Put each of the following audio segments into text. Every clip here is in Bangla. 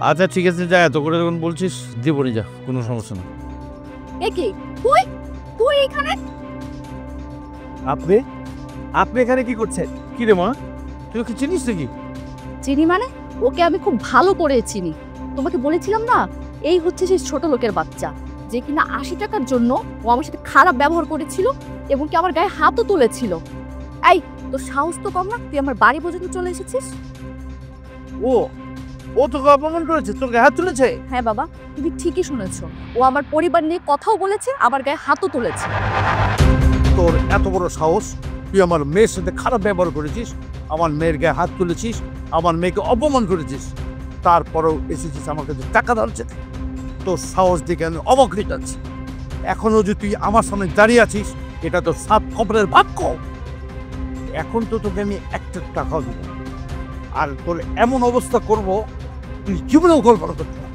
আচ্ছা ঠিক আছে, যা, এত করে যখন বলছিস দিব নি, যা, কোনো সমস্যা না। একে তুই তুই এখানে? আপনি আপনি এখানে কি করছেন? কি রে মা, তুই ওকে চিনিস নাকি? চিনি মানে? ওকে আমি খুব ভালো করে চিনি। তোমাকে বলেছিলাম না, এই হচ্ছে সেই ছোট লোকের বাচ্চা যে কিনা ৮০ টাকার জন্য ও আমার সাথে খারাপ ব্যবহার করেছিল এবং কি আমার গায়ে হাতও তুলেছিল। এই, তোর সাহস তো কম না, তুই আমার বাড়ি পর্যন্ত চলে এসেছিস। ও ও তোকে অপমান করেছে, তোর গায়ে হাত তুলেছে? হ্যাঁ বাবা, তুমি ঠিকই শুনেছো। ও আমার পরিবার নিয়ে কথাও বলেছে, আবার গায়ে হাতও তুলেছে। তোর এত বড় সাহস, তুই আমার মেয়ের সাথে খারাপ ব্যবহার করেছিস, আমার মেয়ের গায়ে হাত তুলেছিস, আমার মেয়েকে অপমান করেছিস, তারপরেও এসেছিস আমার কাছে টাকা ধারছে। তোর সাহস দেখে আমি অবাক হয়ে যাচ্ছি। এখনো যে তুই আমার সামনে দাঁড়িয়ে আছিস, এটা তো সাত কপালের ভাগ্য। এখন তো তোকে আমি একটা টাকাও দেবো, আর তোর এমন অবস্থা করব তুই জীবনেও কল্পনা করতে পারবি না।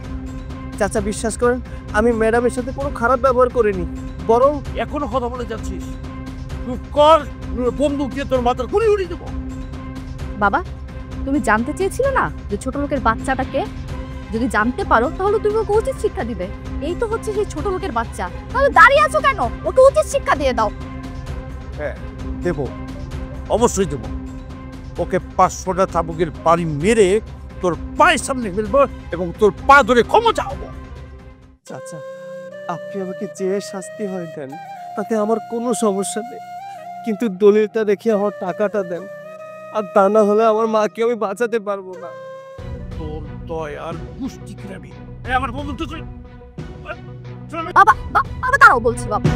চাচা বিশ্বাস করেন, আমি ম্যাডামের সাথে কোনো খারাপ ব্যবহার করিনি, বরং এখনো কথা বলে যাচ্ছিস? তুই কর, বন্দুক দিয়ে তোর মাথার গুলি উড়িয়ে দেবো। বাবা, তুমি জানতে চেয়েছিলে না যে ছোট লোকের বাচ্চাটাকে? যদি জানতে পারো তাহলে তুমি ওকে উচিত শিক্ষা দিবে। এই তো হচ্ছে সেই ছোট লোকের বাচ্চা, তাহলে দাঁড়িয়ে আছো কেন? ওকে উচিত শিক্ষা দিয়ে দাও। দেব, অবশ্যই দেব। ওকে 500টা চাবুকের বাড়ি মেরে তোর পায়ের সামনে ফেলবো এবং তোর পা ধরে ক্ষমা চাওয়াবো। চাচা, আপনি আমাকে যে শাস্তি হয় দেন, তাতে আমার কোনো সমস্যা নেই, কিন্তু দলিলটা রেখে আমার টাকাটা দেন, আর তা না হলে আমার মাকে আমি বাঁচাতে পারবো না। তোর দয় আর পুষ্টি ক্রাবি আমার বন্ধু তো বাবা বাবা দাঁড়াও বলছি বাবা।